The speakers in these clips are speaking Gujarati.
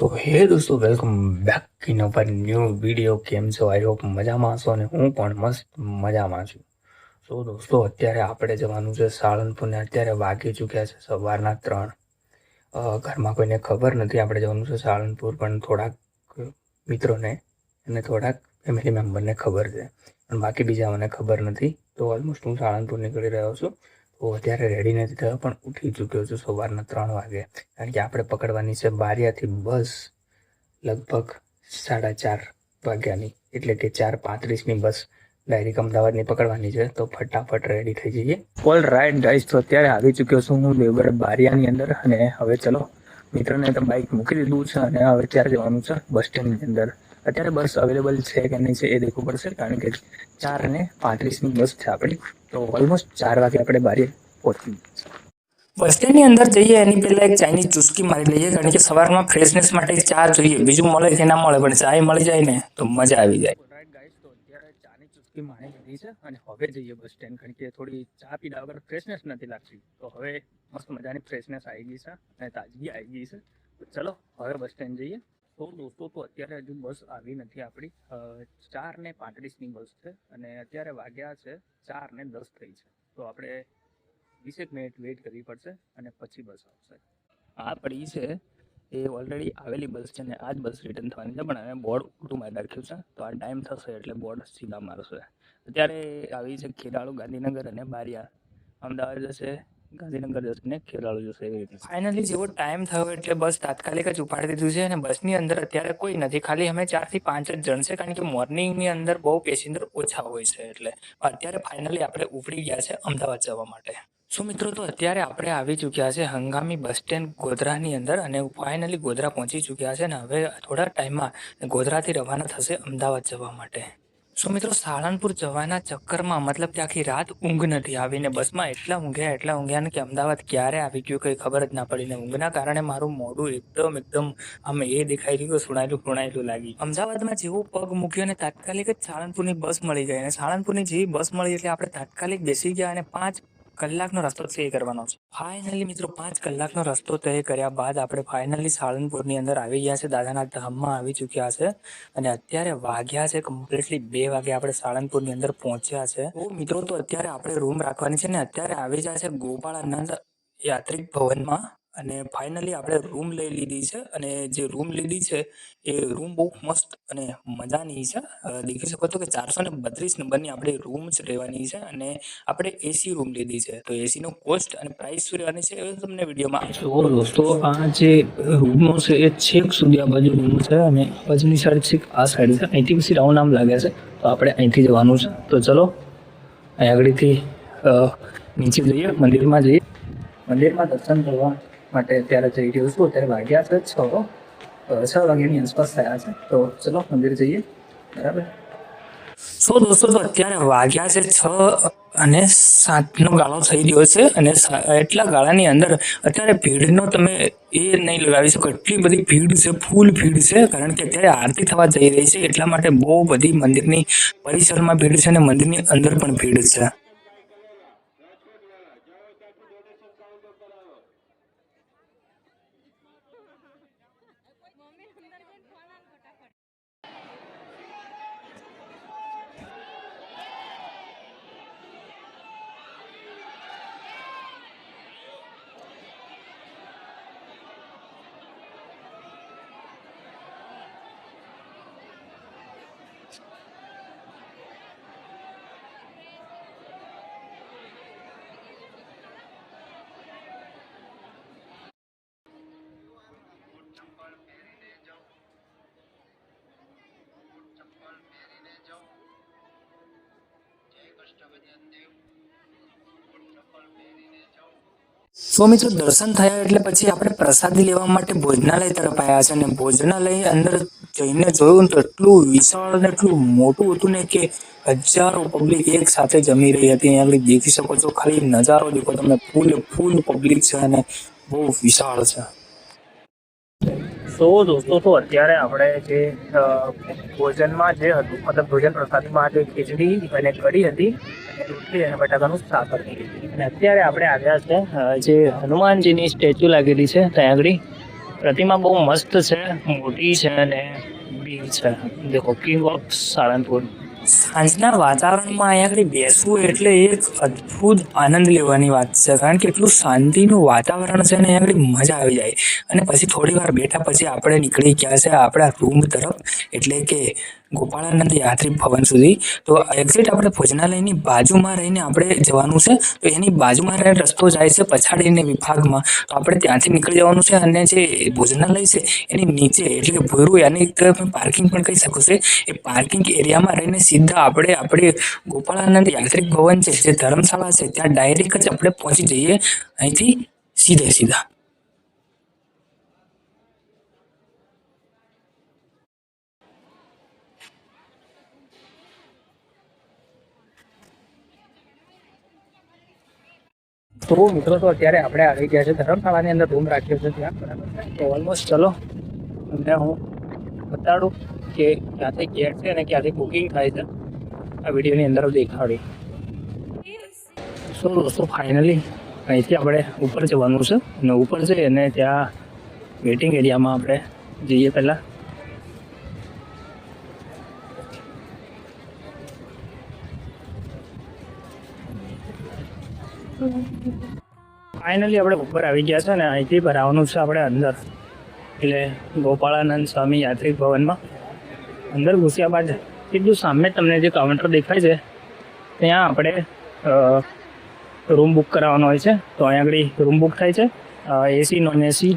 તો હે દોસ્તો, welcome back in our new video. કેમ છો? આઈ હોપ મજામાં હશો અને હું પણ મસ્ત મજામાં છું. તો દોસ્તો, અત્યારે આપણે જવાનું છે સાળંગપુરને. અત્યારે વાગી ચૂક્યા છે સવારના 3. ઘરમાં કોઈને ખબર નથી આપણે જવાનું છે સાળંગપુર, પણ થોડાક મિત્રોને અને થોડાક ફેમિલી મેમ્બરને ખબર છે, પણ બાકી બીજા મને ખબર નથી. તો ઓલમોસ્ટ હું સાળંગપુર નીકળી રહ્યો છું. તો અત્યારે રેડી નથી થયો, પણ ઉઠી ચૂક્યો છું સવારના 3 વાગે, કારણ કે આપણે પકડવાની છે બારિયાથી બસ લગભગ 4:30 વાગ્યાની, એટલે કે 4:35ની બસ ડાયરેક્ટ અમદાવાદની પકડવાની છે. તો ફટાફટ રેડી થઈ જઈએ. ઓલ રાઈટ ગાઈસ, તો અત્યારે આવી ચૂક્યો છું હું દેવગઢ બારિયાની અંદર, અને હવે ચલો મિત્રોને તો બાઇક મૂકી દીધું છે અને હવે અત્યારે જવાનું છે બસ સ્ટેન્ડની અંદર. અત્યારે બસ અવેલેબલ છે કે નહીં છે એ દેખવું પડશે, કારણ કે 4:35ની બસ છે આપણી. તો ઓલમોસ્ટ 4 વાગે આપણે બારિયા પહોંચી બસ સ્ટેન્ડની અંદર જઈએ એની પહેલા એક ચાઇનીઝ ચુસ્કી મારી લઈએ, કારણ કે સવારમાં ફ્રેશનેસ માટે ચા જોઈએ. બીજું મળે કે ના મળે, પણ ચા મળી જાય ને તો મજા આવી જાય. રાઈટ ગાઈસ, તો અત્યારે ચાની ચુસ્કી મારી લીધી છે અને હવે જઈએ બસ સ્ટેન્ડ, કારણ કે થોડી ચા પીધા વગર ફ્રેશનેસ નથી લાગતી. તો હવે મસ્ત મજાની ફ્રેશનેસ આવી ગઈ છે અને તાજગી આવી ગઈ છે. તો ચલો હવે બસ સ્ટેન્ડ જઈએ. તો દોસ્તો, તો અત્યારે હજુ બસ આવી નથી આપણી. 4:35ની બસ છે અને અત્યારે વાગ્યા છે 4:10 થઈ છે. તો આપણે 20 મિનિટ વેઇટ કરવી પડશે અને પછી બસ આવશે. આ પડી છે એ ઓલરેડી આવેલી બસ છે ને આ જ બસ રિટર્ન થવાની છે, પણ હવે બોર્ડ ઉલટું મારી રાખ્યું છે. તો આ ટાઈમ થશે એટલે બોર્ડ સીધા મારશે. અત્યારે આવી છે ખેરાળુ ગાંધીનગર અને બારિયા અમદાવાદ જશે, ગાંધીનગર જશે ને ખેરાળુ જશે, એવી રીતે. ફાઇનલી જેવો ટાઈમ થયો એટલે બસ તાત્કાલિક જ ઉપાડી દીધું છે અને બસની અંદર અત્યારે કોઈ નથી, ખાલી અમે 4 થી 5 જ જણ છે, કારણ કે મોર્નિંગની અંદર બહુ પેસેન્જર ઓછા હોય છે. એટલે અત્યારે ફાઇનલી આપણે ઉપડી ગયા છે અમદાવાદ જવા માટે. શું મિત્રો, તો અત્યારે આપણે આવી ચૂક્યા છે હંગામી બસ સ્ટેન્ડ ગોધરાની અંદર, અને ફાઇનલી ગોધરા પહોંચી ચૂક્યા છે અને હવે થોડા ટાઈમમાં ગોધરાથી રવાના થશે અમદાવાદ જવા માટે. શું મિત્રો, સાળંગપુર જવાના ચક્કરમાં મતલબ કે આખી રાત ઊંઘ નથી આવીને બસમાં એટલા ઊંઘ્યા ને કે અમદાવાદ ક્યારે આવી ગયું કંઈ ખબર જ ના પડી. ને ઊંઘના કારણે મારું મોઢું એકદમ આમ એ દેખાઈ રહ્યું, સુણાયેલું લાગી. અમદાવાદમાં જેવું પગ મૂક્યો ને તાત્કાલિક જ સાળંગપુરની બસ મળી ગઈ, અને સાળંગપુરની જેવી બસ મળી એટલે આપણે તાત્કાલિક બેસી ગયા અને 5 કલાકનો રસ્તો તય કરવાનો છે. ફાઇનલી મિત્રો 5 કલાકનો રસ્તો તય કર્યા બાદ આપણે ફાઇનલી સાળંગપુરની અંદર આવી ગયા છે, દાદાના ધામમાં આવી ચૂક્યા છે. અને અત્યારે વાગ્યા છે કમ્પ્લીટલી 2 વાગે આપણે સાળંગપુરની અંદર પહોંચ્યા છે. તો મિત્રો, તો અત્યારે આપણે રૂમ રાખવાની છે ને અત્યારે આવી જાય છે ગોપાળાનંદ યાત્રિક ભવનમાં, અને ફાઇનલી આપણે રૂમ લઈ લીધી છે. અને જે રૂમ લીધી છે એ રૂમ બહુ મસ્ત અને મજાની છે. દેખી શકો છો કે 432 નંબરની આપણે રૂમ જ રહેવાની છે, અને આપણે એસી રૂમ લીધી છે. તો એસી નો કોસ્ટ અને પ્રાઇસ શું રહેવાની છે એ તમને વિડીયોમાં જો દોસ્તો, આ જે રૂમો છે એ છેક સુધી આ બાજુ રૂમ છે, અને બાજુની સાઈડ છેક આ સાઈડ છે. અહીંથી પછી રાઉન્ડ આમ લાગે છે, તો આપણે અહીંથી જવાનું છે. તો ચલો અહીં આગળથી નીચે જઈએ, મંદિરમાં જઈએ. મંદિરમાં દર્શન કરવા માટે અત્યારે જઈ રહ્યો છું. અત્યારે વાગ્યા છે 6 વાગ્યાની આસપાસ થયા છે. તો ચલો મંદિર જઈએ. બરાબર. સો દોસ્તો, તો અત્યારે વાગ્યા છે 6:07નો ગાળો થઈ રહ્યો છે, અને એટલા ગાળાની અંદર અત્યારે ભીડનો તમે એ નહીં લગાવી શકો, એટલી બધી ભીડ છે, ફૂલ ભીડ છે. કારણ કે અત્યારે આરતી થવા જઈ રહી છે, એટલા માટે બહુ બધી મંદિરની પરિસરમાં ભીડ છે અને મંદિરની અંદર પણ ભીડ છે. તો મિત્રો, દર્શન થયા એટલે પછી આપણે પ્રસાદી લેવા માટે ભોજનાલય તરફ આવ્યા છે, અને ભોજનાલય અંદર જઈને જોયું તો એટલું વિશાળ અને એટલું મોટું હતું ને કે હજારો પબ્લિક એક સાથે જમી રહી હતી. અહીંયા આગળ દેખી શકો છો, ખાલી નજારો દેખો તમે, ફૂલ પબ્લિક છે અને બહુ વિશાળ છે. તો દોસ્તો, તો અત્યારે આપણે જે ભોજનમાં જે હતું, મતલબ ભોજન પ્રસાદમાં જે ખીચડી અને કઢી હતી અને રોટલી અને બટાકાનું શાક હતું. અને અત્યારે આપણે આવ્યા છે જે હનુમાનજીની સ્ટેચ્યુ લાગેલી છે ત્યાં આગળ, પ્રતિમા બહુ મસ્ત છે, મોટી છે અને બી છે. દેખો કિંગ ઓફ સાળંગપુર. સાંજના વાતાવરણમાં અહીંયા આગળ બેસવું એટલે એક અદ્ભુત આનંદ લેવાની વાત છે, કારણ કે એટલું શાંતિનું વાતાવરણ છે ને અહીંયા આગળ મજા આવી જાય. અને પછી થોડી વાર બેઠા પછી આપણે નીકળી ગયા છે આપણા રૂમ તરફ, એટલે કે ગોપાળાનંદ યાત્રી ભવન સુધી. તો એક્ઝેક્ટ આપણે ભોજનાલયની બાજુમાં રહીને આપણે જવાનું છે. તો એની બાજુમાં રહીને રસ્તો જાય છે પછાડીને વિભાગમાં, તો આપણે ત્યાંથી નીકળી જવાનું છે. અને જે ભોજનાલય છે એની નીચે એટલે કે ભૂરું યાની પાર્કિંગ પણ કહી શકો છે, એ પાર્કિંગ એરિયામાં રહીને સીધા આપણે ગોપાળાનંદ યાત્રિક ભવન છે જે ધર્મશાળા છે ત્યાં ડાયરેક્ટ જ આપણે પહોંચી જઈએ અહીંથી સીધા. તો મિત્રો તો અત્યારે આપણે આવી ગયા છે ધર્મશાળાની અંદર રૂમ રાખ્યો છે ત્યાં, બરાબર છે. તો ઓલમોસ્ટ ચલો તમને હું બતાડું કે ક્યાંથી ગેટ છે અને ક્યાંથી બુકિંગ થાય છે, આ વિડીયોની અંદર દેખાડી. સો દોસ્તો ફાઇનલી અહીંથી આપણે ઉપર જવાનું છે અને ઉપર જઈએ અને ત્યાં વેઇટિંગ એરિયામાં આપણે જઈએ પહેલાં. ફાઇનલી આપણે ઉપર આવી ગયા છે ને અહીંથી ભરાવાનું છે આપણે અંદર, એટલે ગોપાળાનંદ સ્વામી યાત્રિક ભવનમાં. અંદર ઘૂસ્યા બાદ સીધું સામે તમને જે કાઉન્ટર દેખાય છે ત્યાં આપણે રૂમ બુક કરાવવાનો હોય છે. તો અહીંયા આગળ રૂમ બુક થાય છે, એસી નોન એસી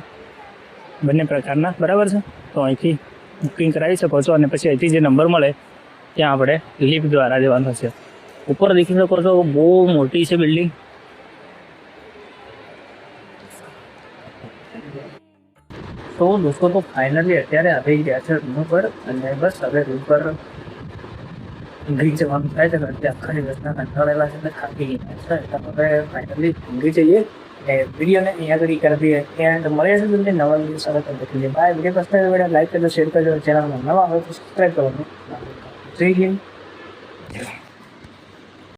બંને પ્રકારના, બરાબર છે. તો અહીંથી બુકિંગ કરાવી શકો છો અને પછી અહીંથી જે નંબર મળે ત્યાં આપણે લિફ્ટ દ્વારા જવાનું છે. ઉપર દેખી શકો છો બહુ મોટી છે બિલ્ડિંગ. તો દોસ્તો તો ફાઇનલી અત્યારે આવી ગયા છે રૂમ પર, અને બસ હવે રૂમ પર ઊંઘી જવાનું થાય છે. કારણ કે આખા દિવસના કંટાળેલા છે ને થાકી ગયા છે, એટલે હવે ફાઇનલી ઊંઘી જઈએ અને વિડીયોને અહીંયા આગળ કરી દઈએ. એન્ડ મળે છે તમને નવા વિડીયો સાથે તમને બાય. વિડીયો પસંદ આવે વિડીયો લાઈક કરજો, શેર કરજો, ચેનલમાં નવા હોય તો સબસ્ક્રાઈબ કરવાનું. જય હિન્દ.